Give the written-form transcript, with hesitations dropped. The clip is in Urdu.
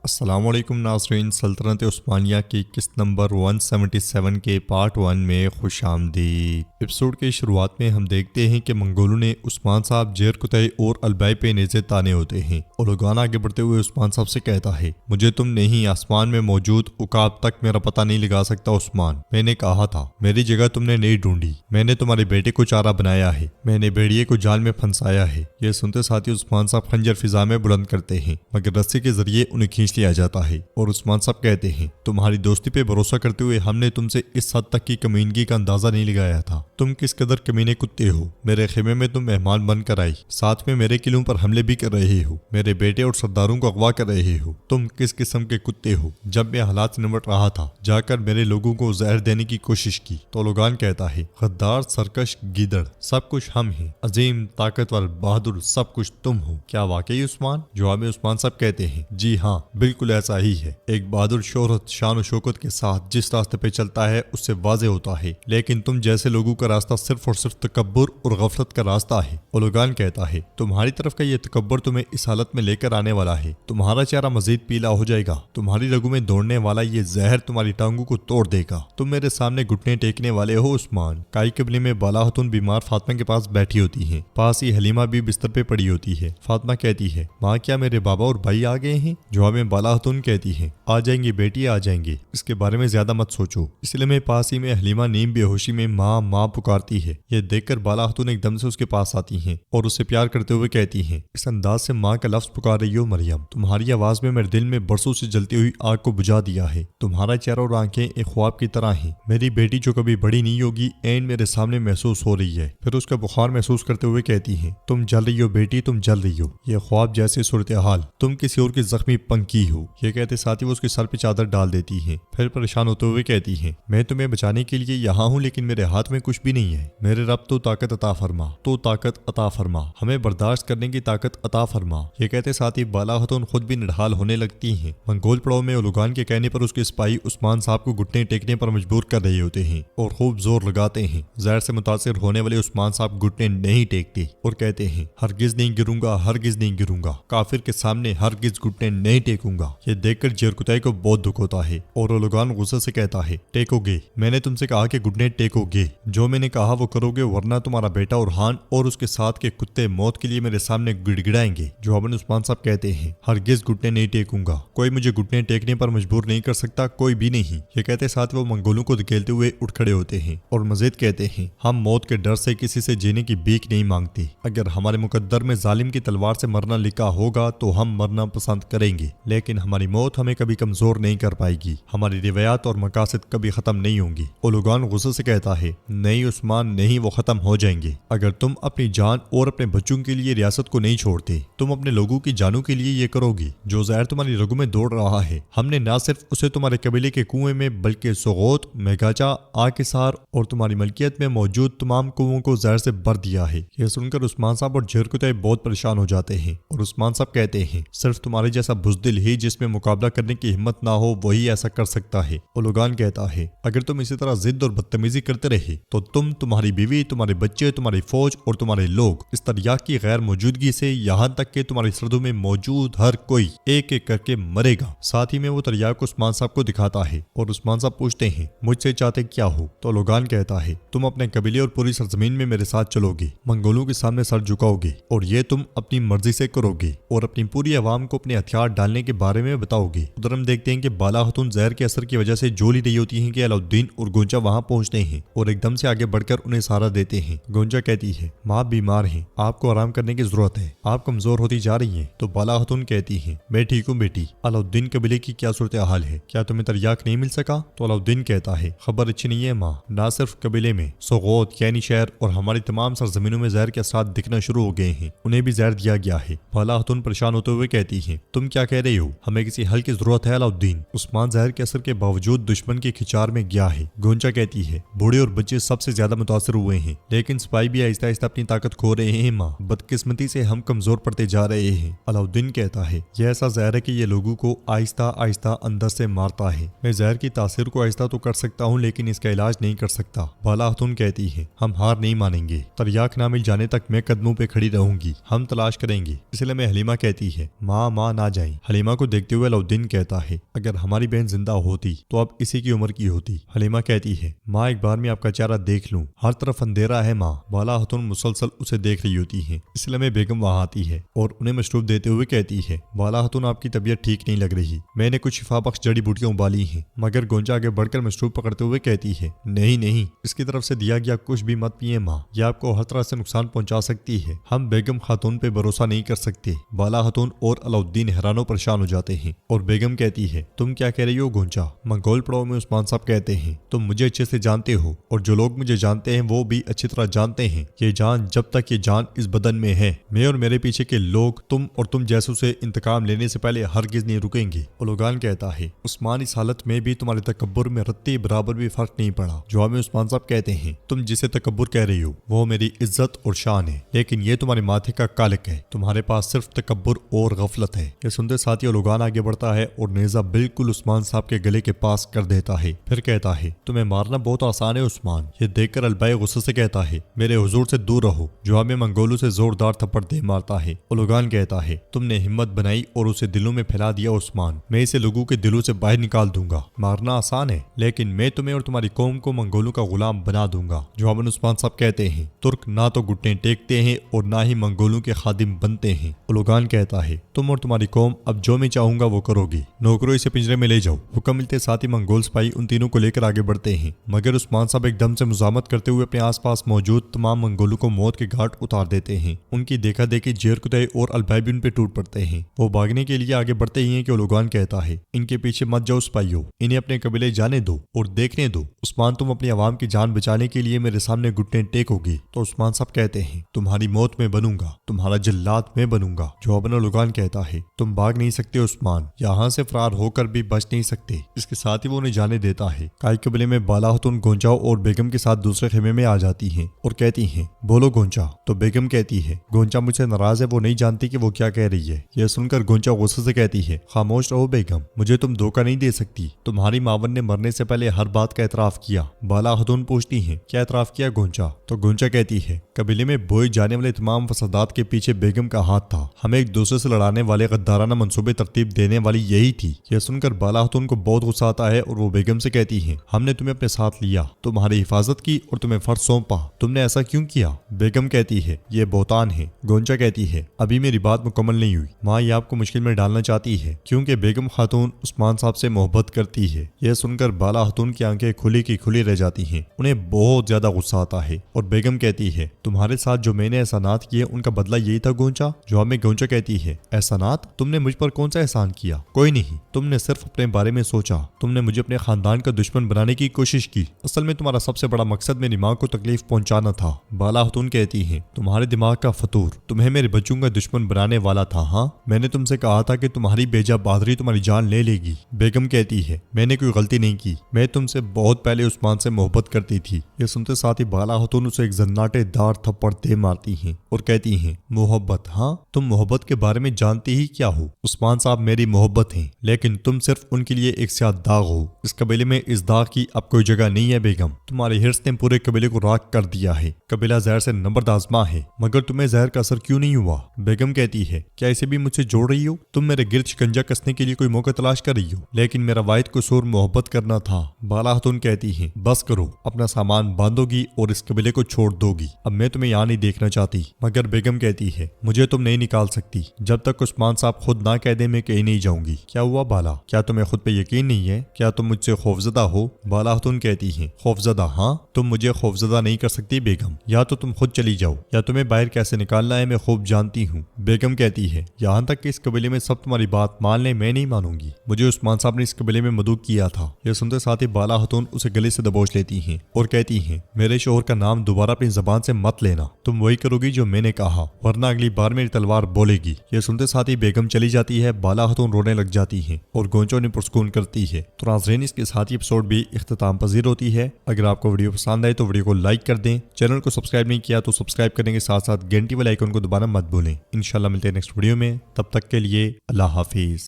السلام علیکم ناظرین، سلطنت عثمانیہ کی قسط نمبر 177 کے پارٹ 1 میں خوش آمدید۔ ایپیسوڈ کے شروعات میں ہم دیکھتے ہیں کہ منگولوں نے عثمان صاحب جیر کتائی اور البائی پہ نیزے تانے ہوتے ہیں۔ اولوگان آگے بڑھتے ہوئے عثمان صاحب سے کہتا ہے، مجھے تم نہیں آسمان میں موجود عقاب تک میرا پتہ نہیں لگا سکتا عثمان۔ میں نے کہا تھا میری جگہ تم نے نہیں ڈھونڈی، میں نے تمہارے بیٹے کو چارہ بنایا ہے، میں نے بھیڑیے کو جال میں پھنسایا ہے۔ یہ سنتے ساتھی عثمان صاحب خنجر فضا میں بلند کرتے ہیں مگر رسی کے ذریعے انہیں کھینچ لیا جاتا ہے، اور عثمان صاحب کہتے ہیں تمہاری دوستی پہ بھروسہ کرتے ہوئے ہم نے تم سے اس حد تک کی کمینگی کا اندازہ نہیں لگایا تھا۔ تم کس قدر کمینے کتے ہو، میرے خیمے میں تم مہمان بن کر آئی، ساتھ میں میرے قلعوں پر حملے بھی کر رہے ہو، میرے بیٹے اور سرداروں کو اغوا کر رہے ہو۔ تم کس قسم کے کتے ہو؟ جب میں حالات سے نمٹ رہا تھا جا کر میرے لوگوں کو زہر دینے کی کوشش کی تو لوگان کہتا ہے غدار، سرکش، گیدڑ، سب کچھ ہم ہیں، عظیم، طاقتور، بہادر، سب کچھ تم ہو۔ کیا واقعی عثمان؟ جواب میں عثمان صاحب کہتے ہیں جی ہاں، بالکل ایسا ہی ہے۔ ایک بہادر شہرت، شان و شوکت کے ساتھ جس راستے پہ چلتا ہے اس سے واضح ہوتا ہے، لیکن تم جیسے لوگوں کا راستہ صرف اور صرف تکبر اور غفلت کا راستہ ہے۔ اولوگان کہتا ہے تمہاری طرف کا یہ تکبر تمہیں اس حالت میں لے کر آنے والا ہے، تمہارا چہرہ مزید پیلا ہو جائے گا، تمہاری رگوں میں دوڑنے والا یہ زہر تمہاری ٹانگوں کو توڑ دے گا۔ تم میرے سامنے گھٹنے ٹیکنے والے ہو عثمان۔ کائی قبلے میں بالا خاتون بیمار فاطمہ کے پاس بیٹھی ہوتی ہیں، پاس ہی حلیمہ بھی بستر پہ پڑی ہوتی ہے۔ فاطمہ کہتی ہے ماں، کیا میرے بابا اور بھائی آ گئے ہیں؟ جواب میں بالا خاتون کہتی ہے آ جائیں گے بیٹی، آ جائیں گے، اس کے بارے میں زیادہ مت سوچو۔ اس لیے میں پاس ہی میں حلیمہ نیم بے ہوشی میں ماں ماں پکارتی ہے۔ یہ دیکھ کر بالا خاتون ایک دم سے اس کے پاس آتی ہیں اور اسے پیار کرتے ہوئے کہتی ہیں اس انداز سے ماں کا لفظ پکار رہی ہو مریم، تمہاری آواز میں میرے دل میں برسوں سے جلتی ہوئی آگ کو بجھا دیا ہے۔ تمہارا چہرہ اور آنکھیں ایک خواب کی طرح ہیں، میری بیٹی جو کبھی بڑی نہیں ہوگی عین میرے سامنے محسوس ہو رہی ہے۔ پھر اس کا بخار محسوس کرتے ہوئے کہتی ہیں تم جل رہی ہو بیٹی، تم جل رہی ہو، یہ خواب جیسی صورتحال، تم کسی اور کی زخمی پنکی ہو۔ یہ کہتے ساتھ ہی وہ اس کے سر پہ چادر ڈال دیتی ہیں، پھر پریشان ہوتے ہوئے کہتی ہیں میں تمہیں بچانے کے لیے یہاں ہوں لیکن میرے ہاتھ میں کچھ بھی نہیں ہے۔ میرے رب تو طاقت عطا فرما، تو طاقت عطا فرما، ہمیں برداشت کرنے کی طاقت عطا فرما۔ یہ کہتے ساتھ ہی بالا خاتون خود بھی نڈھال ہونے لگتی ہیں۔ منگول پڑاؤ میں اولوگان کے کہنے پر اس کے سپاہی عثمان صاحب کو گھٹنے ٹیکنے پر مجبور کر رہے ہوتے ہیں اور خوب زور لگاتے ہیں۔ زہر سے متاثر ہونے والے عثمان صاحب گھٹنے نہیں ٹیکتے اور کہتے ہیں ہرگز نہیں گروں گا، ہرگز نہیں گروں گا، کافر کے سامنے ہرگز گھٹنے نہیں ٹیکوں گا۔ یہ دیکھ کر جیرکتائی کو بہت دکھ ہوتا ہے اور اولوگان غصے سے کہتا ہے ٹیکو گے، میں نے تم سے کہا کہ گھٹنے ٹیکو گے، جو میں نے کہا وہ کرو گے ورنہ تمہارا بیٹا اورحان اور اس کے ساتھ کے کتے موت کے لیے میرے سامنے گڑ گڑائیں گے۔ جواباً عثمان صاحب کہتے ہیں ہرگز گھٹنے نہیں ٹیکوں گا، کوئی مجھے گھٹنے ٹیکنے پر مجبور نہیں کر سکتا، کوئی بھی نہیں۔ یہ کہتے ساتھ وہ منگولوں کو دھکیلتے ہوئے اٹھ کھڑے ہوتے ہیں اور مزید کہتے ہیں ہم موت کے ڈر سے کسی سے جینے کی بھیک نہیں مانگتے، اگر ہمارے مقدر میں ظالم کی تلوار سے مرنا لکھا ہوگا تو ہم مرنا پسند کریں گے، لیکن ہماری موت ہمیں کبھی کمزور نہیں کر پائے گی، ہماری روایات اور مقاصد کبھی ختم نہیں ہوں گی۔ اولوگان غصے سے کہتا ہے نہیں عثمان نہیں، وہ ختم ہو جائیں گے اگر تم اپنی جان اور اپنے بچوں کے لیے ریاست کو نہیں چھوڑتے، تم اپنے لوگوں کی جانوں کے لیے یہ کرو گی۔ جو زہر تمہاری رگوں میں دوڑ رہا ہے ہم نے نہ صرف اسے تمہارے قبیلے کے کنویں میں بلکہ سغوت، میگاچا، آکسار اور تمہاری ملکیت میں موجود تمام کنووں کو زہر سے بھر دیا ہے۔ یہ سن کر عثمان صاحب اور جیرکتائی بہت پریشان ہو جاتے ہیں اور عثمان صاحب کہتے ہیں صرف تمہارے جیسا بزدل ہی جس میں مقابلہ کرنے کی ہمت نہ ہو وہی ایسا کر سکتا ہے۔ اولوگان کہتا ہے اگر تم اسی طرح ضد اور بدتمیزی کرتے رہے تو تمہاری بیوی، تمہارے بچے، تمہاری فوج اور تمہارے لوگ اس تریاق کی غیر موجودگی سے یہاں تک کہ تمہاری سردوں میں موجود ہر کوئی ایک ایک کر کے مرے گا۔ ساتھ ہی میں وہ تریاق عثمان صاحب کو دکھاتا ہے اور عثمان صاحب پوچھتے ہیں مجھ سے چاہتے کیا ہو؟ تو اولوگان کہتا ہے تم اپنے قبیلے اور پوری سرزمین میں میرے ساتھ چلو گے، منگولوں کے سامنے سر جھکاؤ گے اور یہ تم اپنی مرضی سے کرو گے اور اپنی پوری عوام کو اپنے ہتھیار ڈالنے کے بارے میں بتاؤ گے۔ ادھر ہم دیکھتے ہیں کہ بالا خاتون زہر کے اثر کی وجہ سے جول ہی رہی ہوتی ہیں کہ علاؤالدین اور گونجا وہاں پہنچتے ہیں اور ایک دم سے آگے بڑھ کر انہیں سہارا دیتے ہیں۔ گونجا کہتی ہے ماں بیمار ہیں، آپ کو آرام کرنے کی ضرورت ہے، آپ کمزور ہوتی جا رہی ہیں۔ تو بالا خاتون کہتی ہیں میں ٹھیک ہوں بیٹی، علاؤالدین قبیلے کی کیا صورتحال ہے؟ کیا تمہیں تریاق نہیں مل سکا؟ تو علاؤالدین کہتا ہے خبر اچھی نہیں ہے ماں، نہ صرف قبیلے میں سغوت یعنی شہر اور ہماری تمام سرزمینوں میں زہر کے اثرات دکھنا شروع ہو گئے ہیں، انہیں بھی زہر دیا گیا ہے۔ بالا خاتون پریشان ہوتے ہوئے کہتی ہیں تم کیا کہہ رہے ہو؟ ہمیں کسی حل کی ضرورت ہے علاؤالدین، عثمان زہر کے اثر کے باوجود دشمن کی کھچار میں گیا ہے۔ گونجا کہتی ہے بوڑھے اور بچے سب سے زیادہ متاثر ہوئے ہیں لیکن سپاہی بھی آہستہ آہستہ اپنی طاقت کھو رہے ہیں ماں، بدقسمتی سے ہم کمزور پڑتے جا رہے ہیں۔ علاؤالدین کہتا ہے یہ ایسا زہر ہے کہ یہ لوگوں کو آہستہ آہستہ اندر سے مارتا ہے، میں زہر کی تاثیر کو آہستہ تو کر سکتا ہوں لیکن اس کا علاج نہیں کر سکتا۔ بالا خاتون کہتی ہے ہم ہار نہیں مانیں گے، تریاق نہ مل جانے تک میں قدموں پہ کھڑی رہوں گی، ہم تلاش کریں گے۔ اس لیے میں حلیمہ کہتی ہے ماں نہ جائیں۔ حلیمہ حلیمہ کو دیکھتے ہوئے علاؤدین کہتا ہے اگر ہماری بہن زندہ ہوتی تو اب اسی کی عمر کی ہوتی۔ حلیمہ کہتی ہے ماں ایک بار میں آپ کا چہرہ دیکھ لوں، ہر طرف اندھیرا ہے ماں۔ بالا خاتون مسلسل اسے دیکھ رہی ہوتی ہے۔ اس لمحے بیگم وہاں آتی ہے اور انہیں مشروب دیتے ہوئے کہتی ہے بالا خاتون آپ کی طبیعت ٹھیک نہیں لگ رہی، میں نے کچھ شفا بخش جڑی بوٹیاں ابالی ہیں۔ مگر گونجا آگے بڑھ کر مشروب پکڑتے ہوئے کہتی ہے نہیں نہیں، اس کی طرف سے دیا گیا کچھ بھی مت پیئے ماں، یہ آپ کو ہر طرح سے نقصان پہنچا سکتی ہے۔ ہم بیگم خاتون پہ بھروسہ نہیں کر سکتے۔ بالا خاتون اور علاؤدین حیران و پریشان ہو جاتے ہیں اور بیگم کہتی ہے تم کیا کہہ رہی ہو گونجا؟ منگول پڑاؤ میں عثمان صاحب کہتے ہیں تم مجھے اچھے سے جانتے ہو اور جو لوگ مجھے جانتے ہیں وہ بھی اچھی طرح جانتے ہیں یہ جان جب تک یہ جان اس بدن میں ہے، میں اور میرے پیچھے کے لوگ تم اور تم جیسوں سے انتقام لینے سے پہلے ہرگز نہیں رکیں گے۔ اولوگان کہتا ہے عثمان اس حالت میں بھی تمہارے تکبر میں رتی برابر بھی فرق نہیں پڑا۔ جواب میں عثمان صاحب کہتے ہیں تم جسے تکبر کہہ رہی ہو وہ میری عزت اور شان ہے، لیکن یہ تمہارے ماتھے کا کالک ہے، تمہارے پاس صرف تکبر اور غفلت ہے۔ یہ سنتے ساتھ اولوگان آگے بڑھتا ہے اور نیزہ بالکل عثمان صاحب کے گلے کے پاس کر دیتا ہے، پھر کہتا ہے تمہیں مارنا بہت آسان ہے عثمان۔ یہ دیکھ کر البائی غصے سے کہتا ہے میرے حضور سے دور رہو۔ جواب میں منگولو سے زوردار تھپڑ دے مارتا ہے۔ اولوگان کہتا ہے تم نے ہمت بنائی اور اسے دلوں میں پھیلا دیا عثمان، میں اسے لوگوں کے دلوں سے باہر نکال دوں گا۔ مارنا آسان ہے لیکن میں تمہیں اور تمہاری قوم کو منگولوں کا غلام بنا دوں گا۔ جواب میں عثمان صاحب کہتے ہیں ترک نہ تو گھٹنے ٹیکتے ہیں اور نہ ہی منگولوں کے خادم بنتے ہیں۔ اولوگان کہتا ہے تم اور تمہاری قوم اب جو میں چاہوں گا وہ کرو گی، نوکروں اسے پنجرے میں لے جاؤ۔ حکم ملتے ساتھ ہی منگول سپاہی ان تینوں کو لے کر آگے بڑھتے ہیں، مگر عثمان صاحب ایک دم سے مزاحمت کرتے ہوئے اپنے آس پاس موجود تمام منگولوں کو موت کے گھاٹ اتار دیتے ہیں۔ ان کی دیکھا دیکھی جیر کتے اور البائی بھی ان پہ ٹوٹ پڑتے ہیں۔ وہ بھاگنے کے لیے آگے بڑھتے ہی ہیں کہ اولوگان کہتا ہے ان کے پیچھے مت جاؤ سپاہیوں، انہیں اپنے قبیلے جانے دو اور دیکھنے دو۔ عثمان تم اپنی عوام کی جان بچانے کے لیے میرے سامنے گھٹنے ٹیکو گی تو عثمان صاحب کہتے ہیں تمہاری موت میں بنوں گا، تمہارا جلاد میں بنوں گا۔ جواباً اولوگان کہتا ہے تم بھاگ نہیں سکتے عثمان، یہاں سے فرار ہو کر بھی بچ نہیں سکتے۔ اس کے ساتھ ہی وہ انہیں جانے دیتا ہے۔ کائی قبیلے میں بالا خاتون گونجا اور بیگم کے ساتھ دوسرے خیمے میں آ جاتی ہیں اور کہتی ہیں بولو گونجا۔ تو بیگم کہتی ہے گونجا مجھ سے ناراض ہے، وہ نہیں جانتی کہ وہ کیا کہہ رہی ہے۔ یہ سن کر گونجا غصے سے کہتی ہے خاموش رہو بیگم، مجھے تم دھوکہ نہیں دے سکتی، تمہاری ماون نے مرنے سے پہلے ہر بات کا اعتراف کیا۔ بالا خاتون پوچھتی ہیں کیا اعتراف کیا گونجا؟ تو گونجا کہتی ہے قبیلے میں بوئے جانے والے تمام فسادات کے پیچھے بیگم کا ہاتھ تھا، ہمیں ایک دوسرے سے لڑانے والے غدارانہ منصوبے ترتیب دینے والی یہی تھی۔ یہ سن کر بالا خاتون کو بہت غصہ آتا ہے اور وہ بیگم سے کہتی ہیں ہم نے تمہیں اپنے ساتھ لیا، تمہاری حفاظت کی اور تمہیں فرض سونپا، تم نے ایسا کیوں کیا؟ بیگم کہتی ہے یہ بہتان ہے۔ گونجا کہتی ہے ابھی میری بات مکمل نہیں ہوئی، ماں یہ آپ کو مشکل میں ڈالنا چاہتی ہے کیونکہ بیگم خاتون عثمان صاحب سے محبت کرتی ہے۔ یہ سن کر بالا خاتون کی آنکھیں کھلی کی کھلی رہ جاتی ہیں، انہیں بہت زیادہ غصہ آتا ہے اور بیگم کہتی ہے تمہارے ساتھ جو میں نے احسانات کیے ان کا بدلہ یہی تھا گونجا؟ جواب میں گونجا کہتی ہے احسانات؟ تم نے مجھ پر کون سا احسان کیا؟ کوئی نہیں، تم نے صرف اپنے بارے میں سوچا، تم نے مجھے اپنے خاندان کا دشمن بنانے کی کوشش کی، اصل میں تمہارا سب سے بڑا مقصد میری ماں کو تکلیف پہنچانا تھا۔ بالا خاتون کہتی ہیں تمہارے دماغ کا فطور تمہیں میرے بچوں کا دشمن بنانے والا تھا۔ ہاں میں نے تم سے کہا تھا کہ تمہاری بیجا بہادری تمہاری جان لے لے گی۔ بیگم کہتی ہے میں نے کوئی غلطی نہیں کی، میں تم سے بہت پہلے عثمان سے محبت کرتی تھی۔ یہ سنتے ساتھ ہی بالا خاتون اسے ایک زناٹے دار تھپڑ دے مارتی ہیں اور کہتی ہیں محبت؟ ہاں تم محبت کے بارے میں جانتی ہی کیا ہو؟ عثمان صاحب میری محبت ہیں لیکن تم صرف ان کے لیے ایک سیاہ داغ ہو، اس قبیلے میں اس داغ کی اب کوئی جگہ نہیں ہے بیگم، تمہاری ہرس نے پورے قبیلے کو راکھ کر دیا ہے، قبیلہ زہر سے نمبرد آزما ہے، مگر تمہیں زہر کا اثر کیوں نہیں ہوا؟ بیگم کہتی ہے کیا اسے بھی مجھ سے جوڑ رہی ہو؟ تم میرے گرد شکنجا کسنے کے لیے کوئی موقع تلاش کر رہی ہو، لیکن میرا واحد قصور محبت کرنا تھا۔ بالا خاتون کہتی ہیں بس کرو، اپنا سامان باندھو گی اور اس قبیلے کو چھوڑ دو گی، اب میں تمہیں یہاں نہیں دیکھنا چاہتی۔ مگر بیگم کہتی ہے مجھے تم نہیں نکال سکتی، جب تک عثمان صاحب خود نہ کہہ دے میں کہیں نہیں جاؤں گی۔ کیا ہوا بالا، کیا تمہیں خود پہ یقین نہیں ہے؟ کیا تم مجھ سے خوفزدہ ہو؟ بالا خاتون کہتی ہیں خوفزدہ؟ ہاں تم مجھے خوفزدہ نہیں کر سکتی بیگم، یا تو تم خود چلی جاؤ یا تمہیں باہر کیسے نکالنا ہے میں خوب جانتی ہوں۔ بیگم کہتی ہے یہاں تک کہ اس قبیلے میں سب تمہاری بات مان لیں میں نہیں مانوں گی، مجھے عثمان صاحب نے اس قبیلے میں مدعو کیا تھا۔ یہ سنتے ساتھ ہی بالا خاتون اسے گلے سے دبوچ لیتی ہیں اور کہتی ہیں میرے شوہر کا نام دوبارہ اپنی زبان سے مت لینا، تم وہی کرو گی جو میں نے کہا ورنہ اگلی بار میری تلوار بولے گی۔ یہ سنتے ساتھ ہی بیگم چلی جاتی ہے، بالا خاتون رونے لگ جاتی ہیں اور گونجا نے پرسکون کرتی ہے۔ تو ناظرین اس کے ساتھ ہی ایپیسوڈ بھی اختتام پذیر ہوتی ہے۔ اگر آپ کو ویڈیو پسند آئے تو ویڈیو کو لائک کر دیں، چینل کو سبسکرائب نہیں کیا تو سبسکرائب کرنے کے ساتھ ساتھ گھنٹی والے آئیکن کو دبانا مت بھولیں۔ انشاءاللہ ملتے ہیں نیکسٹ ویڈیو میں، تب تک کے لیے اللہ حافظ۔